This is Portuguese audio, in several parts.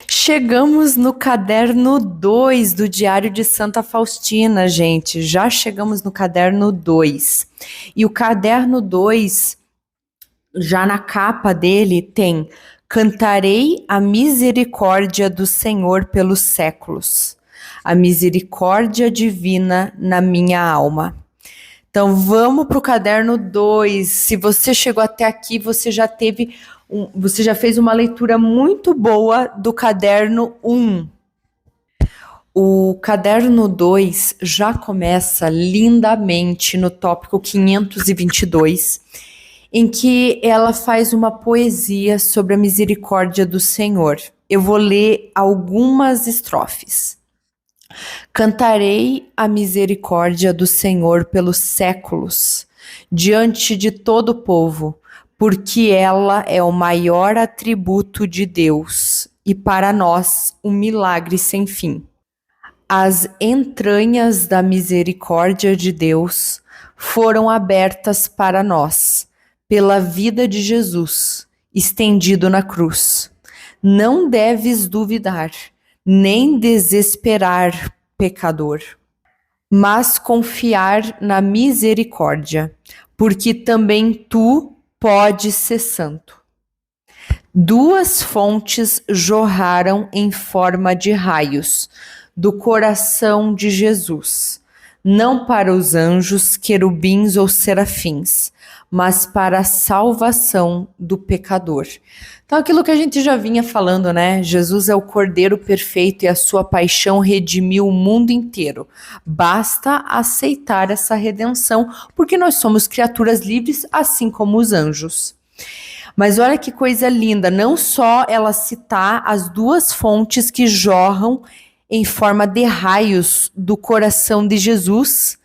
Chegamos no caderno 2 do Diário de Santa Faustina, gente. Já chegamos no caderno 2. E o caderno 2, já na capa dele, tem: Cantarei a misericórdia do Senhor pelos séculos, a misericórdia divina na minha alma. Então vamos para o caderno 2. Se você chegou até aqui, você já fez uma leitura muito boa do caderno 1. O caderno 2 já começa lindamente no tópico 522, em que ela faz uma poesia sobre a misericórdia do Senhor. Eu vou ler algumas estrofes. Cantarei a misericórdia do Senhor pelos séculos, diante de todo o povo, porque ela é o maior atributo de Deus e para nós um milagre sem fim. As entranhas da misericórdia de Deus foram abertas para nós, pela vida de Jesus, estendido na cruz. Não deves duvidar, nem desesperar, pecador, mas confiar na misericórdia, porque também tu podes ser santo. Duas fontes jorraram em forma de raios do coração de Jesus, não para os anjos, querubins ou serafins, mas para a salvação do pecador. Então, aquilo que a gente já vinha falando, né? Jesus é o Cordeiro perfeito e a sua paixão redimiu o mundo inteiro. Basta aceitar essa redenção, porque nós somos criaturas livres, assim como os anjos. Mas olha que coisa linda, não só ela citar as duas fontes que jorram em forma de raios do coração de Jesus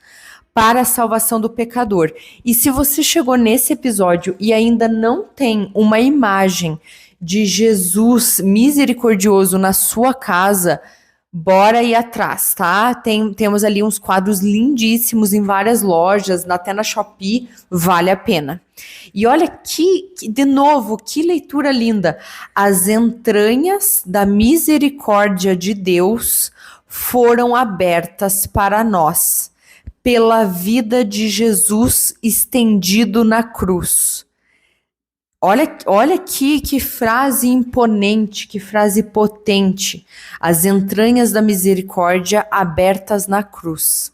para a salvação do pecador. E se você chegou nesse episódio e ainda não tem uma imagem de Jesus misericordioso na sua casa, bora ir atrás, tá? Temos ali uns quadros lindíssimos em várias lojas, até na Shopee, vale a pena. E olha de novo, que leitura linda. As entranhas da misericórdia de Deus foram abertas para nós, pela vida de Jesus estendido na cruz. Olha aqui que frase imponente, que frase potente. As entranhas da misericórdia abertas na cruz.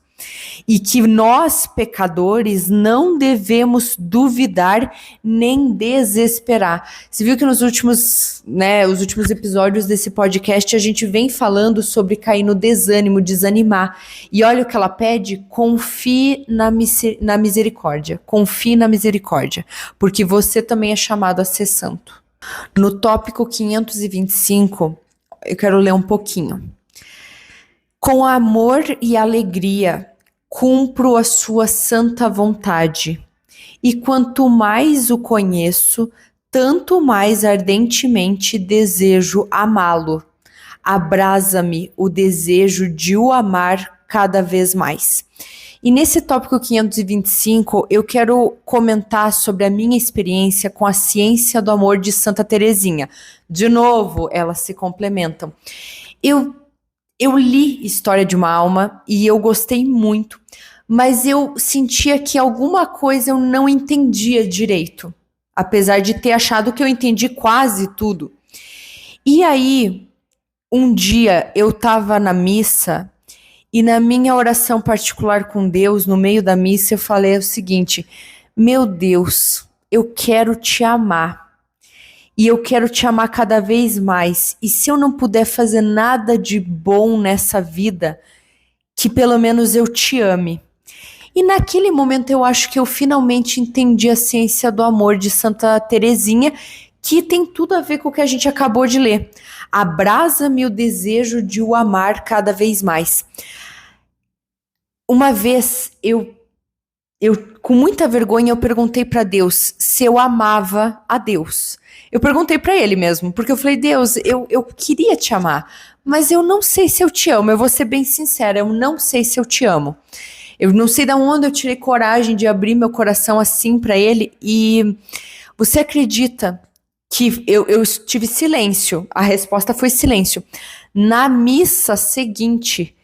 E que nós, pecadores, não devemos duvidar nem desesperar. Você viu que nos últimos episódios desse podcast a gente vem falando sobre cair no desânimo, desanimar. E olha o que ela pede: confie na misericórdia. Confie na misericórdia, porque você também é chamado a ser santo. No tópico 525, eu quero ler um pouquinho. Com amor e alegria, cumpro a sua santa vontade, e quanto mais o conheço, tanto mais ardentemente desejo amá-lo. Abrasa-me o desejo de o amar cada vez mais. E nesse tópico 525, eu quero comentar sobre a minha experiência com a ciência do amor de Santa Teresinha. De novo, elas se complementam. Eu li História de uma Alma e eu gostei muito, mas eu sentia que alguma coisa eu não entendia direito, apesar de ter achado que eu entendi quase tudo. E aí, um dia eu estava na missa e na minha oração particular com Deus, no meio da missa, eu falei o seguinte: meu Deus, eu quero te amar. E eu quero te amar cada vez mais. E se eu não puder fazer nada de bom nessa vida, que pelo menos eu te ame. E naquele momento eu acho que eu finalmente entendi a ciência do amor de Santa Teresinha, que tem tudo a ver com o que a gente acabou de ler. Abrasa-me o desejo de o amar cada vez mais. Uma vez eu com muita vergonha, eu perguntei para Deus se eu amava a Deus. Eu perguntei para ele mesmo, porque eu falei: Deus, eu queria te amar, mas eu não sei se eu te amo. Eu vou ser bem sincera, eu não sei se eu te amo. Eu não sei de onde eu tirei coragem de abrir meu coração assim para ele. E você acredita que eu tive silêncio. A resposta foi silêncio. Na missa seguinte,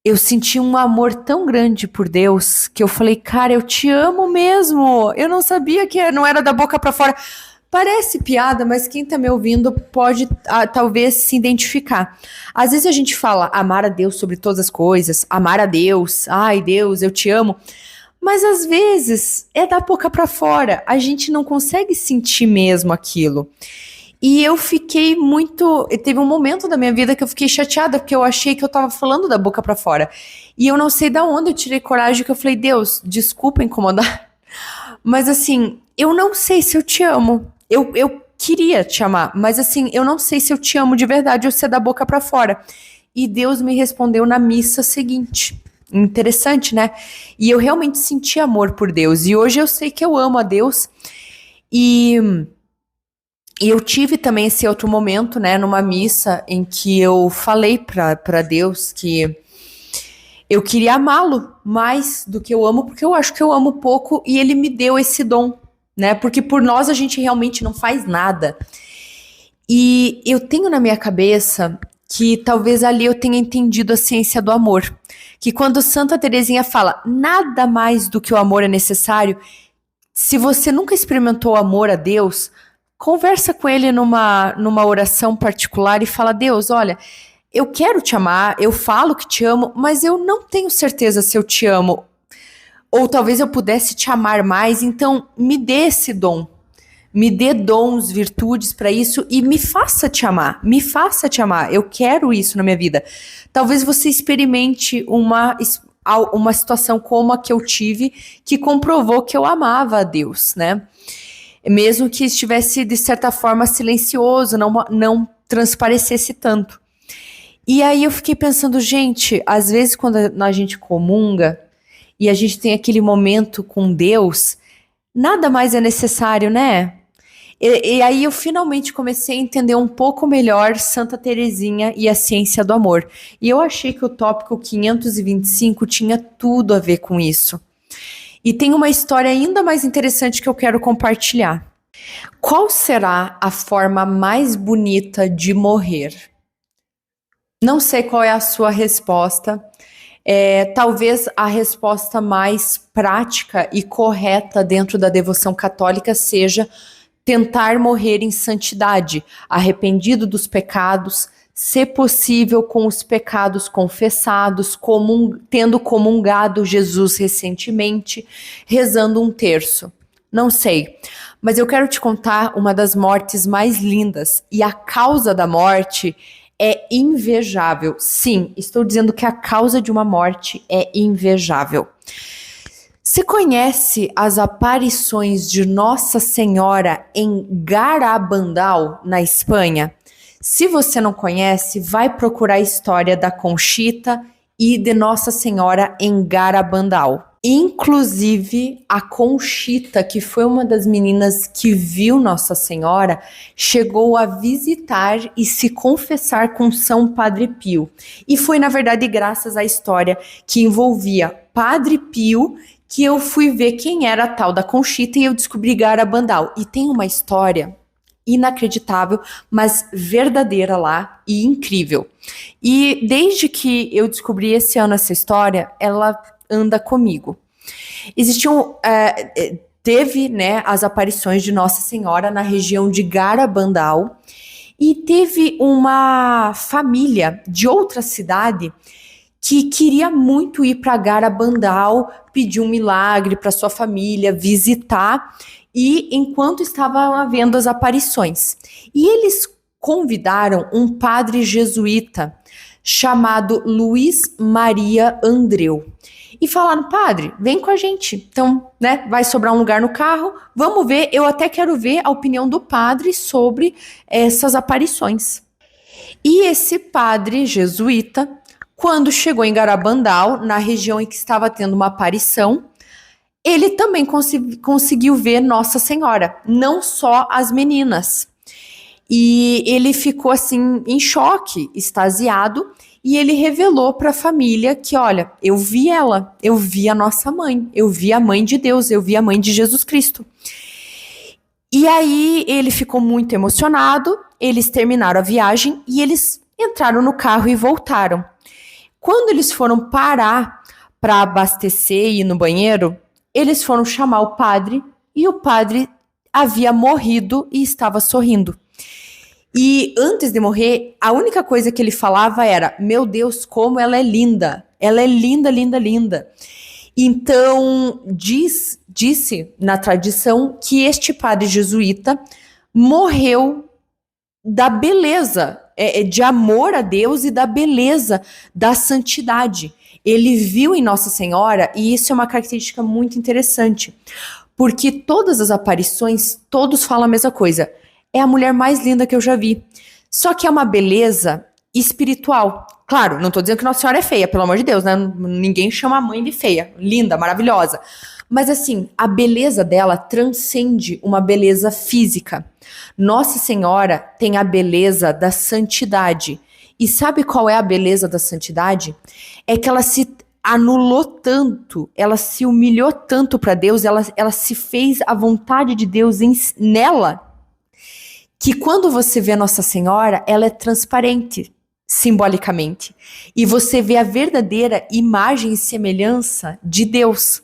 eu senti um amor tão grande por Deus que eu falei, cara, eu te amo mesmo. Eu não sabia que não era da boca para fora. Parece piada, mas quem tá me ouvindo pode talvez se identificar. Às vezes a gente fala amar a Deus sobre todas as coisas, amar a Deus, ai Deus, eu te amo. Mas às vezes é da boca para fora, a gente não consegue sentir mesmo aquilo. E eu fiquei muito. Teve um momento da minha vida que eu fiquei chateada, porque eu achei que eu tava falando da boca para fora. E eu não sei da onde eu tirei coragem, que eu falei, Deus, desculpa incomodar. Mas assim, eu não sei se eu te amo. Eu queria te amar, mas assim, eu não sei se eu te amo de verdade ou se é da boca para fora. E Deus me respondeu na missa seguinte. Interessante, né? E eu realmente senti amor por Deus. E hoje eu sei que eu amo a Deus. E eu tive também esse outro momento, né, numa missa em que eu falei para Deus que eu queria amá-lo mais do que eu amo, porque eu acho que eu amo pouco e ele me deu esse dom, né? Porque por nós a gente realmente não faz nada. E eu tenho na minha cabeça que talvez ali eu tenha entendido a ciência do amor. Que quando Santa Teresinha fala nada mais do que o amor é necessário, se você nunca experimentou amor a Deus, conversa com ele numa oração particular e fala, Deus, olha, eu quero te amar, eu falo que te amo, mas eu não tenho certeza se eu te amo. Ou talvez eu pudesse te amar mais, então me dê esse dom. Me dê dons, virtudes para isso e me faça te amar. Me faça te amar. Eu quero isso na minha vida. Talvez você experimente uma situação como a que eu tive, que comprovou que eu amava a Deus, né? Mesmo que estivesse, de certa forma, silencioso, não transparecesse tanto. E aí eu fiquei pensando, gente, às vezes quando a gente comunga e a gente tem aquele momento com Deus, nada mais é necessário, né? E aí eu finalmente comecei a entender um pouco melhor Santa Teresinha e a ciência do amor. E eu achei que o tópico 525 tinha tudo a ver com isso. E tem uma história ainda mais interessante que eu quero compartilhar. Qual será a forma mais bonita de morrer? Não sei qual é a sua resposta. Talvez a resposta mais prática e correta dentro da devoção católica seja tentar morrer em santidade, arrependido dos pecados, se possível com os pecados confessados, tendo comungado Jesus recentemente, rezando um terço. Não sei, mas eu quero te contar uma das mortes mais lindas, e a causa da morte é invejável. Sim, estou dizendo que a causa de uma morte é invejável. Você conhece as aparições de Nossa Senhora em Garabandal, na Espanha? Se você não conhece, vai procurar a história da Conchita e de Nossa Senhora em Garabandal. Inclusive, a Conchita, que foi uma das meninas que viu Nossa Senhora, chegou a visitar e se confessar com São Padre Pio. E foi, na verdade, graças à história que envolvia Padre Pio que eu fui ver quem era a tal da Conchita e eu descobri Garabandal. E tem uma história inacreditável, mas verdadeira lá e incrível. E desde que eu descobri esse ano essa história, ela anda comigo. Teve, né, as aparições de Nossa Senhora na região de Garabandal e teve uma família de outra cidade que queria muito ir para Garabandal, pedir um milagre para sua família, visitar, e enquanto estavam havendo as aparições. E eles convidaram um padre jesuíta chamado Luiz Maria Andreu. E falaram, padre, vem com a gente. Então, né, vai sobrar um lugar no carro, vamos ver, eu até quero ver a opinião do padre sobre essas aparições. E esse padre jesuíta, quando chegou em Garabandal, na região em que estava tendo uma aparição, ele também conseguiu ver Nossa Senhora, não só as meninas. E ele ficou assim em choque, extasiado, e ele revelou para a família que, olha, eu vi ela, eu vi a nossa mãe, eu vi a mãe de Deus, eu vi a mãe de Jesus Cristo. E aí ele ficou muito emocionado, eles terminaram a viagem e eles entraram no carro e voltaram. Quando eles foram parar para abastecer e ir no banheiro, eles foram chamar o padre e o padre havia morrido e estava sorrindo. E antes de morrer, a única coisa que ele falava era: Meu Deus, como ela é linda! Ela é linda, linda, linda. Então, disse na tradição que este padre jesuíta morreu da beleza, de amor a Deus e da beleza, da santidade. Ele viu em Nossa Senhora, e isso é uma característica muito interessante, porque todas as aparições, todos falam a mesma coisa. É a mulher mais linda que eu já vi. Só que é uma beleza espiritual. Claro, não tô dizendo que Nossa Senhora é feia, pelo amor de Deus, né? Ninguém chama a mãe de feia. Linda, maravilhosa. Mas assim, a beleza dela transcende uma beleza física. Nossa Senhora tem a beleza da santidade. E sabe qual é a beleza da santidade? É que ela se anulou tanto, ela se humilhou tanto para Deus, ela se fez a vontade de Deus nela, que quando você vê Nossa Senhora, ela é transparente, simbolicamente. E você vê a verdadeira imagem e semelhança de Deus.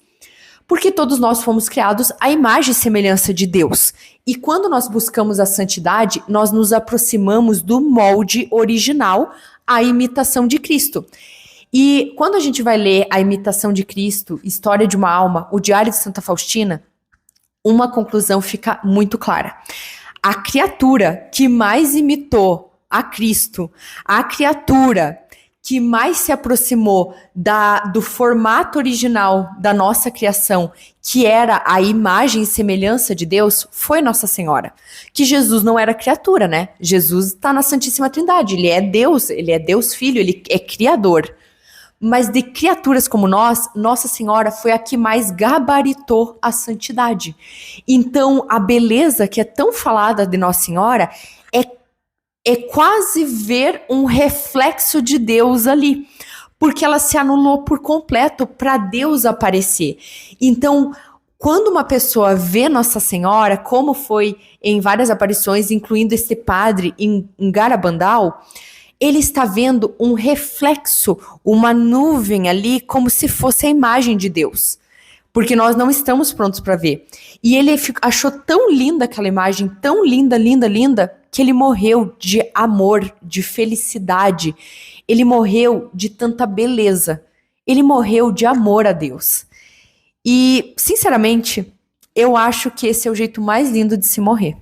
Porque todos nós fomos criados à imagem e semelhança de Deus. E quando nós buscamos a santidade, nós nos aproximamos do molde original, a imitação de Cristo. E quando a gente vai ler A Imitação de Cristo, História de uma Alma, o Diário de Santa Faustina, uma conclusão fica muito clara. A criatura que mais imitou a Cristo, a criatura que mais se aproximou do formato original da nossa criação, que era a imagem e semelhança de Deus, foi Nossa Senhora. Que Jesus não era criatura, né? Jesus está na Santíssima Trindade, ele é Deus Filho, ele é Criador. Mas de criaturas como nós, Nossa Senhora foi a que mais gabaritou a santidade. Então, a beleza que é tão falada de Nossa Senhora é quase ver um reflexo de Deus ali, porque ela se anulou por completo para Deus aparecer. Então, quando uma pessoa vê Nossa Senhora, como foi em várias aparições, incluindo este padre em Garabandal, ele está vendo um reflexo, uma nuvem ali, como se fosse a imagem de Deus. Porque nós não estamos prontos para ver. E ele achou tão linda aquela imagem, tão linda, linda, linda, que ele morreu de amor, de felicidade. Ele morreu de tanta beleza. Ele morreu de amor a Deus. E, sinceramente, eu acho que esse é o jeito mais lindo de se morrer.